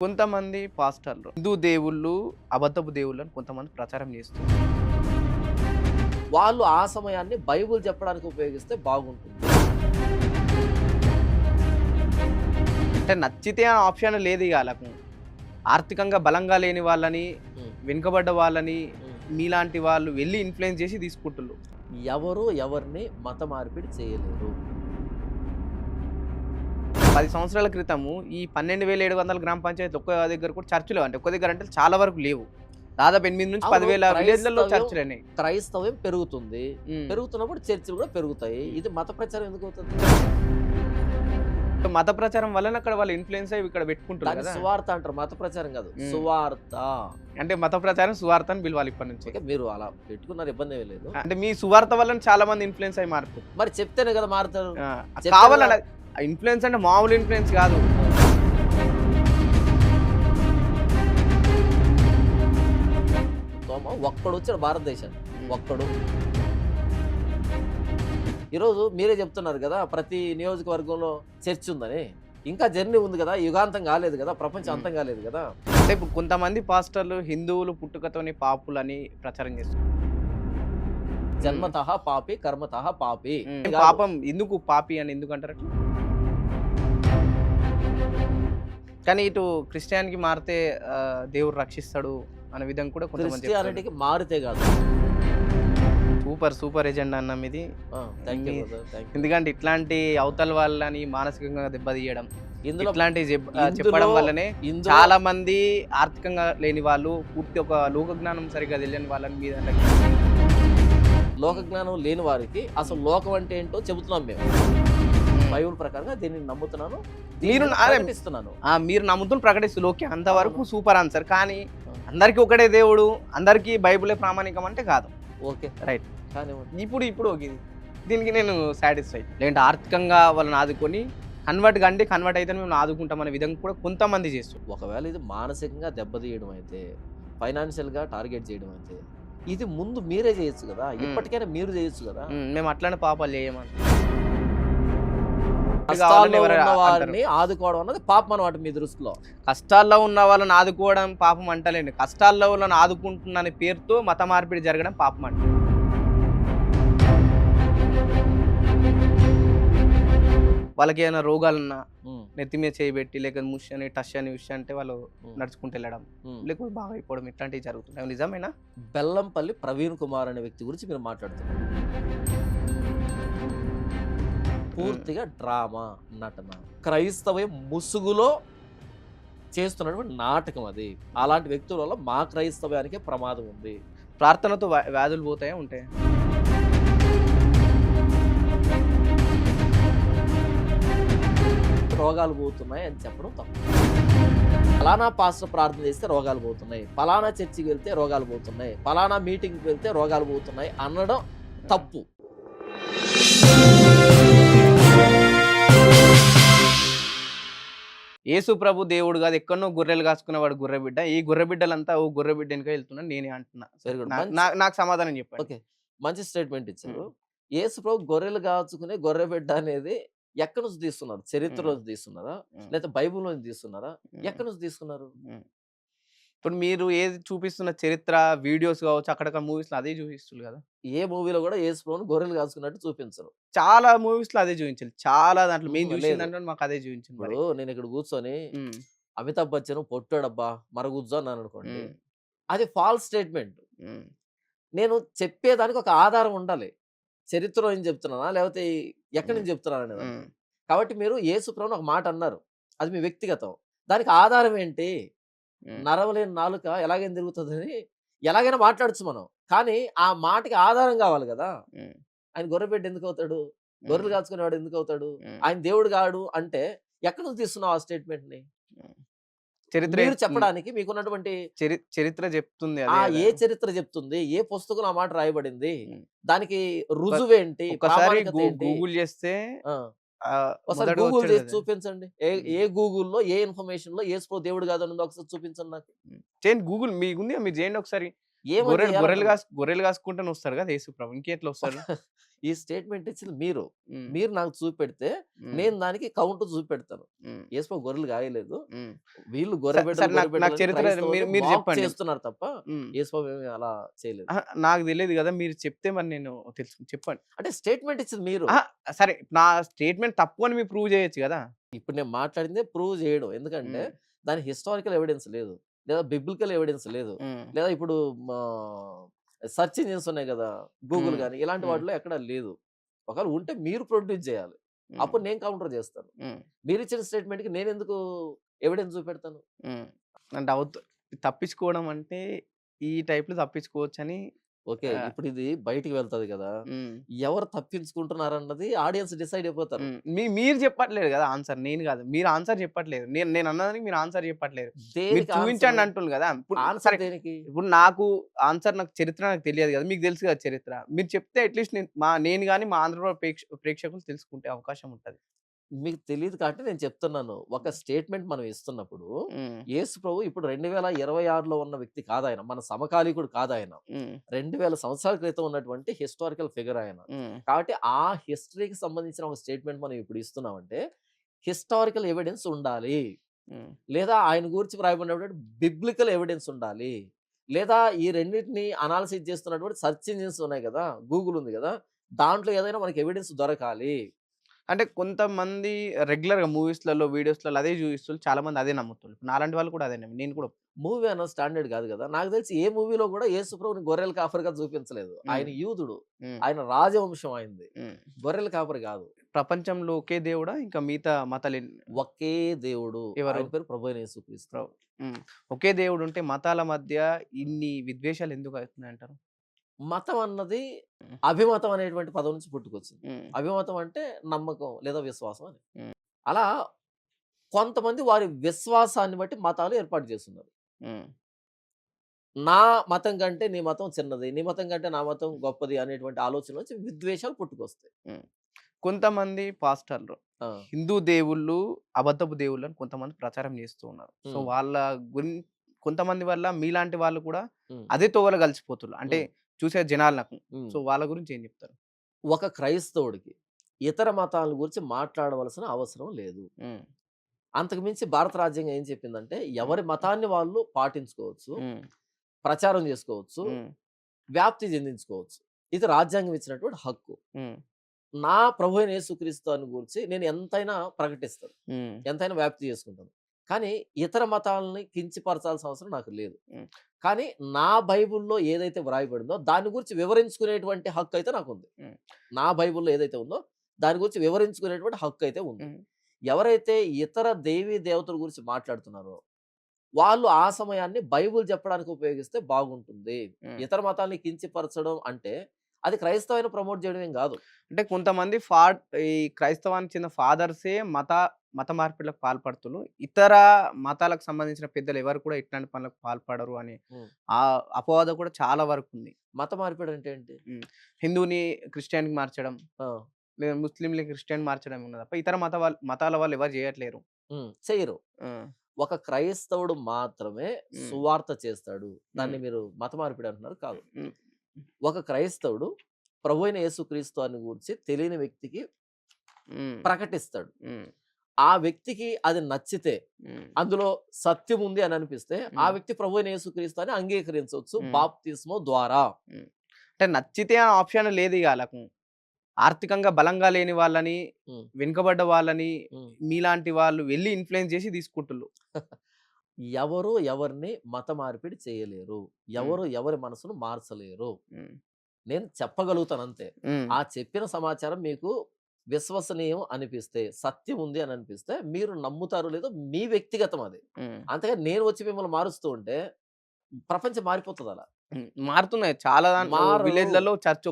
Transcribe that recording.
కొంతమంది పాస్టర్లు హిందూ దేవుళ్ళు అబద్ధపు దేవుళ్ళు అని కొంతమంది ప్రచారం చేస్తారు. వాళ్ళు ఆ సమయాన్ని బైబిల్ చెప్పడానికి ఉపయోగిస్తే బాగుంటుంది. అంటే నచ్చితే ఆ ఆప్షన్ లేదు ఇక వాళ్ళకు. ఆర్థికంగా బలంగా లేని వాళ్ళని, హ్మ్. వెనుకబడ్డ వాళ్ళని, హ్మ్. మీలాంటి వాళ్ళు వెళ్ళి ఇన్ఫ్లుయెన్స్ చేసి తీసుకుంటున్నారు. ఎవరు ఎవరిని మత మార్పిడి చేయలేరు. 10 సంవత్సరాల క్రితము ఈ 12,700 గ్రామ పంచాయతీలు ఒక్క దగ్గర కూడా చర్చిలు అంటే ఒక్క దగ్గర అంటే చాలా వరకు లేవు. దాదాపు 8 నుంచి అవును, 10,000 విలేజ్లలో క్రైస్తవ్యం చర్చిలన్నాయి. క్రైస్తవ్యం పెరుగుతుంది. పెరుగుతున్నప్పుడు చర్చిలు కూడా పెరుగుతాయి. ఇది మత ప్రచారం ఎందుకు అవుతుంది? మత ప్రచారం వలన అక్కడ వాళ్ళు ఇన్ఫ్లుయెన్స్ అయ్యి ఇక్కడ పెట్టుకుంటారు దాన్ని కదా. సువార్త అంటారు, మత ప్రచారం కాదు, సువార్త. అంటే మత ప్రచారం సువార్త అని పిలవాలి ఇప్పటి నుంచి. ఓకే, మీరు అలా పెట్టుకున్నారు, ఇబ్బంది ఏమీ లేదు. అంటే మీ సువార్త వలన చాలా మంది ఇన్ఫ్లుయెన్స్ అయ్యి మారుతారు. మరి చెప్తేనే కదా మారుతారు. కావాలని ఇన్ఫ్లుయెన్స్ అంటే మామూలు ఇన్ఫ్లుయెన్స్ కాదు. ఒక్కడు వచ్చాడు భారతదేశానికి, ఒక్కడు. ఈరోజు మీరే చెప్తున్నారు కదా ప్రతి నియోజకవర్గంలో చర్చ్ ఉందని. ఇంకా జర్నీ ఉంది కదా, యుగాంతం కాలేదు కదా, ప్రపంచం అంతం కాలేదు కదా. అంటే ఇప్పుడు కొంతమంది పాస్టర్లు హిందువులు పుట్టుకతోని పాపులని ప్రచారం చేస్తారు. జన్మతః పాపి కర్మతః పాపి. పాపం ఎందుకు పాపి అని ఎందుకు అంటారు? కానీ ఇటు క్రిస్టియానికి మారితే దేవుడు రక్షిస్తాడు అనే విధంగా కూడా కొంతమంది క్రిస్టియానిటీకి మారితే కాదు. సూపర్ ఎజెండా అన్న మీది. Thank you brother, thank you. ఎందుకంటే ఇట్లాంటి అవతల వాళ్ళని మానసికంగా దెబ్బతీయడం, ఇందులో ఇట్లాంటివి చెప్పడం వల్లనే చాలా మంది ఆర్థికంగా లేని వాళ్ళు, పూర్తి ఒక లోక జ్ఞానం సరిగ్గా తెలియని వాళ్ళని మీద లోక జ్ఞానం లేని వారికి అసలు లోకం అంటే ఏంటో చెబుతున్నాం మేము. బైబిల్ ప్రకారంగా దీన్ని నమ్ముతున్నాను, మీరు ప్రకటిస్తున్నాను. మీరు నమ్ముతున్న ప్రకటిస్తారు. ఓకే, అంతవరకు సూపర్ ఆన్సర్. కానీ అందరికి ఒకటే దేవుడు, అందరికి బైబిలే ప్రామాణికం అంటే కాదు. Okay, right. కానీ ఇప్పుడు దీనికి నేను సాటిస్ఫై. లేదంటే ఆర్థికంగా వాళ్ళని ఆదుకొని కన్వర్ట్ అయితే మేము ఆదుకుంటామనే విధంగా కూడా కొంతమంది చేస్తారు. ఒకవేళ ఇది మానసికంగా దెబ్బతీయడం అయితే, ఫైనాన్షియల్గా టార్గెట్ చేయడం అయితే, ఇది ముందు మీరే చేయొచ్చు కదా. ఇప్పటికైనా మీరు చేయొచ్చు కదా. మేము అట్లానే పాపాలు చేయమని. కష్టాల్లో ఉన్న వారిని ఆదుకోవడం అన్నది పాపం అన్నమాట మీ దృష్టిలో. కష్టాల్లో ఉన్న వాళ్ళని ఆదుకోవడం పాపం అంటలేండి. కష్టాల్లో వాళ్ళని ఆదుకుంటున్న పేరుతో మత మార్పిడి జరగడం పాపం అంట. వాళ్ళకి ఏదైనా రోగాలున్నా నెత్తి మీద చేయబెట్టి, లేకపోతే ముష్ అని టష్ అని విష్ అంటే వాళ్ళు నడుచుకుంటూ వెళ్ళడం, లేకపోతే బాగా అయిపోవడం, ఇట్లాంటివి జరుగుతున్నాయి. నిజమేనా? బెల్లంపల్లి ప్రవీణ్ కుమార్ అనే వ్యక్తి గురించి మీరు మాట్లాడుతున్నారు. పూర్తిగా డ్రామా, నటన, క్రైస్తవ ముసుగులో చేస్తున్నటువంటి నాటకం అది. అలాంటి వ్యక్తుల వల్ల మా క్రైస్తవ్యానికే ప్రమాదం ఉంది. ప్రార్థనతో వ్యాధులు పోతాయా ఉంటాయి? రోగాలు పోతున్నాయి అని చెప్పడం తప్పు. ఫలానా పాస్టర్ ప్రార్థన చేస్తే రోగాలు పోతున్నాయి, ఫలానా చర్చికి వెళ్తే రోగాలు పోతున్నాయి, ఫలానా మీటింగ్కి వెళ్తే రోగాలు పోతున్నాయి అనడం తప్పు. యేసు ప్రభు దేవుడు కాదు, ఎక్కడనో గొర్రెలు కాసుకునేవాడు గొర్రె బిడ్డ. ఈ గొర్రె బిడ్డలంతా ఓ గొర్రె బిడ్డ వెనుక వెళ్తున్నాను నేనే అంటున్నా. నాకు సమాధానం చెప్పండి. ఓకే, మంచి స్టేట్మెంట్ ఇచ్చారు. యేసు ప్రభు గొర్రెలు కాచుకునే గొర్రె బిడ్డ అనేది ఎక్కడి నుంచి తీస్తున్నారు? చరిత్రలో తీస్తున్నారా, లేదా బైబుల్ నుంచి తీస్తున్నారా? ఎక్కడి నుంచి తీసుకున్నారు? ఇప్పుడు మీరు ఏది చూపిస్తున్న చరిత్ర వీడియోస్ కావచ్చు, అక్కడక్కడ మూవీస్ లో అదే చూపిస్తుంది కదా. ఏ మూవీలో కూడా యేసు ప్రభుని గొర్రెలు కాచుకున్నట్టు చూపించరు. చాలా మూవీస్ లో అదే చూపించాలి. చాలా దాంట్లో మేము చూసిందంటే మాకు అదే చూపించింది. ఇప్పుడు నేను ఇక్కడ కూర్చొని అమితాబ్ బచ్చన్ పొట్టాడబ్బా మర కూర్చో అన్నాను అనుకోండి, అది ఫాల్స్ స్టేట్మెంట్. నేను చెప్పేదానికి ఒక ఆధారం ఉండాలి. చరిత్రలో ఏం చెప్తున్నానా, లేకపోతే ఎక్కడి నుంచి చెప్తున్నాను అనేది. కాబట్టి మీరు యేసు ప్రభుని ఒక మాట అన్నారు, అది మీ వ్యక్తిగతం. దానికి ఆధారం ఏంటి? నరవలేని నాలుక ఎలాగైనా తిరుగుతుందని ఎలాగైనా మాట్లాడచ్చు మనం. కానీ ఆ మాటకి ఆధారం కావాలి కదా. ఆయన గొర్రెబిడ్డ ఎందుకు అవుతాడు? గొర్రెలు కాచుకునేవాడు ఎందుకు అవుతాడు? ఆయన దేవుడు కాడు అంటే ఎక్కడి నుంచి తీస్తున్నావు ఆ స్టేట్మెంట్ ని? చరిత్ర చెప్పడానికి మీకున్నటువంటి చరిత్ర చెప్తుంది. ఏ చరిత్ర చెప్తుంది? ఏ పుస్తకం ఆ మాట రాయబడింది? దానికి రుజువేంటి? గూగుల్ చేస్తే ఒకసారి గూగుల్ చేసి చూపించండి. ఏ గూగుల్లో ఏ ఇన్ఫర్మేషన్ లో యేసు దేవుడు కాదు అని ఒకసారి చూపించండి నాకు. చేయండి, గూగుల్ మీకుంది, మీరు చేయండి ఒకసారి. ఏమని గొర్రెలు చేయాలంటున్నా? గొర్రెలు కాసుకుంటూనే వస్తాడు కదా యేసు ప్రభు. ఇంకెట్లా వస్తాడు? ఈ స్టేట్మెంట్ ఇచ్చింది మీరు. హ్మ్. మీరు నాకు చూపెడితే హ్మ్. నేను దానికి కౌంటర్ చూపెడతాను. హ్మ్. యేసుప్రభు గొర్రెలు గాయలేదు. హ్మ్. వీళ్ళు సరే నాకు నాకు గొర్రెబిడ్డలని చరిత్ర క్రైస్తవులు మీరు మాక్ చెప్పండి. చేస్తున్నారు తప్ప హ్మ్. యేసుప్రభు ఏమి అలా చేయలేదు. అహా! నాకు తెలీదు గదా! మీరు చెప్తే మరి నేను చెప్పండి. అంటే స్టేట్మెంట్ ఇచ్చింది మీరు. అహా! సరే నా స్టేట్‌మెంట్ తప్పు అని మీరు ప్రూవ్ చేయొచ్చు గదా! ఇప్పుడు నేను మాట్లాడిందే ప్రూవ్ చేయడం. ఎందుకంటే హ్మ్. దానికి హిస్టారికల్ ఎవిడెన్స్ లేదు. లేదా బిబ్లికల్ ఎవిడెన్స్ లేదు. హ్మ్. లేదా ఇప్పుడు మా సెర్చ్ ఇంజిన్స్ ఉన్నాయి గదా! గూగుల్ హ్మ్. గాని ఇలాంటి హ్మ్. వాటిలో ఎక్కడ లేదు. ఒకవేళ ఉంటే మీరు ప్రొడ్యూస్ చేయాలి. హ్మ్. అప్పుడు నేను కౌంటర్ చేస్తాను. హ్మ్. మీరిచ్చిన స్టేట్మెంట్‌కి నేనెందుకు ఎవిడెన్స్ చూపెడతాను? హ్మ్. అంటే తప్పించుకోవడం అంటే ఈ టైప్‌లో తప్పించుకోవచ్చని ఓకే. ఆహ్, ఇప్పుడు ఇది బయటికి వెళ్తది గదా! హ్మ్. ఎవరు తప్పించుకుంటున్నారన్నది ఆడియన్స్ డిసైడ్ అయిపోతారు. హ్మ్. మీరు చెప్పట్లేదు గదా! ఆన్సర్. నేను గాదు. మీరు ఆన్సర్ చెప్పట్లేదు. నేను అన్నదానికి మీరు ఆన్సర్ చెప్పట్లేదు. మీరు దేనికి ఆన్సరు? చూయించండి అంటుళ్ళు గదా! ఇప్పుడు ఆన్సర్ సరే దేనికి? ఇప్పుడు నాకు చరిత్ర నాకు తెలియదు గదా! మీకు తెలుసు గదా చరిత్ర. మీరు చెప్తే అట్‌లీస్ట్ నేను గాని మా ఆంధ్ర ప్రేక్షకులు తెలుసుకునే అవకాశం ఉంటది. మీకు తెలీదు కాబట్టి నేను చెప్తున్నాను. ఒక స్టేట్మెంట్ మనం ఇస్తున్నప్పుడు హ్మ్. యేసు ప్రభు ఇప్పుడు 2026లో ఉన్న వ్యక్తి కాదాయన. మన సమకాలీకుడు కాదాయన. హ్మ్. 2000 సంవత్సరాల క్రితం ఉన్నటువంటి హిస్టారికల్ ఫిగర్ ఆయన. హ్మ్. కాబట్టి ఆ హిస్టరీకి సంబంధించిన ఒక స్టేట్మెంట్ మనం ఇప్పుడు ఇస్తున్నామంటే హిస్టారికల్ ఎవిడెన్స్ ఉండాలి. హ్మ్. లేదా ఆయన గురించి వ్రాయబడినటువంటి బిబ్లికల్ ఎవిడెన్స్ ఉండాలి. లేదా ఈ రెండిటిని అనాలిసిస్ చేస్తున్నటువంటి సెర్చ్ ఇంజిన్స్ ఉన్నాయి గదా! గూగుల్ ఉంది గదా! దాంట్లో ఏదైనా మనకి ఎవిడెన్స్ దొరకాలి. అంటే కొంతమంది రెగ్యులర్‌గా మూవీస్‌లలో, వీడియోస్‌లలో అదే చూయిస్తుళ్ళు. చాలామంది అదే నమ్ముతుళ్ళు. నాలాంటి వాళ్ళు కూడా అదే నేను కూడా మూవీ అన్న స్టాండర్డ్ గాదు గదా! నాకు తెలిసి ఏ మూవీలో గూడా యేసుప్రభుని గొర్రెల కాపరిగా చూపించలేదు. హ్మ్. ఆయన యూదుడు. హ్మ్. ఆయన రాజవంశం ఆయనది. హ్మ్. గొర్రెల కాపరి గాదు. ప్రపంచంలో ఒకే దేవుడా? ఇంకా మిగతా ఒకే దేవుడు. ఎవరు? ఆయన పేరు ప్రభువైన యేసుక్రీస్తు. ప్రవ్ హ్మ్. ఒకే దేవుడుంటే మతాల మధ్య ఇన్ని విద్వేషాలు ఎందుకవుతున్నాయంటారు? మతం అన్నది హ్మ్. అభిమతం అనేటువంటి పదం నుంచి పుట్టుకొచ్చింది. హ్మ్. అభిమతం అంటే నమ్మకం లేదా విశ్వాసం అని. హ్మ్. అలా కొంతమంది వారి విశ్వాసాన్ని బట్టి మతాలు ఏర్పాటు చేసున్నారు. హ్మ్. నా మతం కంటే నీ మతం చిన్నది. నీ మతం కంటే నా మతం గొప్పది అనేటువంటి ఆలోచన నుంచి విద్వేషాలు పుట్టుకొస్తాయి. హ్మ్. కొంతమంది పాస్టర్‌లు ఆ! హిందూ దేవుళ్ళు అబద్ధపు దేవుళ్ళని కొంతమంది ప్రచారం చేస్తూ ఉన్నారు. సో, హ్మ్. వాళ్ళ గురిం కొంతమంది వల్ల మీలాంటి వాళ్ళు కూడా హ్మ్. అదే తోవలో కలిసిపోతుర్రు. అంటే హ్మ్. చూసే జనాలకు. హ్మ్. సో, వాళ్ళ గురించి ఏం చెప్తారు? ఒక క్రైస్తవుడికి ఇతర మతాల గురించి మాట్లాడవలసిన అవసరం లేదు. హ్మ్. అంతకు మించి భారత రాజ్యాంగం ఏం చెప్పిందంటే, హ్మ్. ఎవరి మతాన్ని వాళ్ళు పాటించుకోవచ్చు, హ్మ్. ప్రచారం చేసుకోవచ్చు, హ్మ్. వ్యాప్తి చెందించుకోవచ్చు. ఇది రాజ్యాంగం ఇచ్చినటువంటి హక్కు. హ్మ్. నా ప్రభువైన యేసుక్రీస్తుని గురించి నేను ఎంతైనా ప్రకటిస్తాను. హ్మ్. ఎంతైనా వ్యాప్తి చేసుకుంటాను. కానీ ఇతర మతాలని కించపరచాల్సిన అవసరం నాకు లేదు. హ్మ్. కానీ నా బైబుల్‌లో ఏదైతే వ్రాయబడిందో దాని గురించి వివరించుకునేటువంటి హక్కయితే నాకుంది. హ్మ్. నా బైబుల్‌లో ఏదైతే ఉందో దాని గురించి వివరించుకునేటువంటి హక్కయితే ఉంది. హ్మ్. ఎవరైతే ఇతర దేవీ దేవతల గురించి మాట్లాడుతున్నారో, వాళ్ళు ఆ సమయాన్ని బైబుల్ చెప్పడానికి ఉపయోగిస్తే బాగుంటుంది. హ్మ్. ఇతర మతాల్ని కించపరచడం అంటే, అది క్రైస్తవాన్ని ప్రమోట్ చేయడం ఏం గాదు. అంటే కొంతమంది ఈ క్రైస్తవానికి చెందిన ఫాదర్సే మత మార్పిడులకు పాల్పడుతుర్రు. ఇతర మతాలకు సంబంధించిన పెద్దలు ఎవరు కూడా ఇట్లాంటి పనులకు పాల్పడరు అని హ్మ్. అపవాద కూడా చాలా వరకుంది. మత మార్పిడంటే ఏంటి? హ్మ్. హిందువుని క్రిస్టియన్‌కి మార్చడం, ఆ! లేదా ముస్లింలని క్రిస్టియన్ మార్చడం ఉన్నది తప్ప ఇతర మతాల వాళ్ళు ఎవరు చేయట్లేరు. చెయ్యరు. ఆ! ఒక క్రైస్తవుడు మాత్రమే హ్మ్. సువార్త చేస్తాడు. హ్మ్. దాన్ని మీరు మత మార్పిడి అంటున్నారు. కాదు. హ్మ్. ఒక క్రైస్తవుడు ప్రభువైన యేసుక్రీస్తు అని గూర్చి తెలియని వ్యక్తికి హ్మ్. ప్రకటిస్తాడు. హ్మ్. ఆ వ్యక్తికి అది నచ్చితే, హ్మ్. అందులో సత్యం ఉంది అని అనిపిస్తే, ఆ హ్మ్. వ్యక్తి ప్రభువైన యేసుక్రీస్తు అని అంగీకరించొచ్చు హ్మ్. బాప్తిస్మం ద్వారా. హ్మ్. అంటే నచ్చితే ఆ ఆప్షన్ లేదిగ ఆళ్ళకు. ఆర్థికంగా బలంగా లేని వాళ్ళని, హ్మ్. వెనుకబడ్డ వాళ్ళని, హ్మ్. మీలాంటి వాళ్ళు వెళ్లి ఇన్‌ఫ్లుయెన్స్ చేసి తీసుకుంటుళ్ళు. ఎవరు ఎవరిని మత మార్పిడి చేయలేరు. హ్మ్. ఎవరు ఎవరి మనసును మార్చలేరు. హ్మ్. నేను చెప్పగలుగుతానంతే. హ్మ్. ఆ చెప్పిన సమాచారం మీకు విశ్వసనీయం అనిపిస్తే, సత్యం ఉంది అని అనిపిస్తే, మీరు నమ్ముతారో లేదో మీ వ్యక్తిగతం అది. హ్మ్. అంతేగాని నేను వచ్చి మిమ్మల్ని మారుస్తూ ఉంటే, ప్రపంచం మారిపోతదలా. హ్మ్. మారుతున్నాయి. చాలా మారదు. విలేజ్‌లలో చర్చ్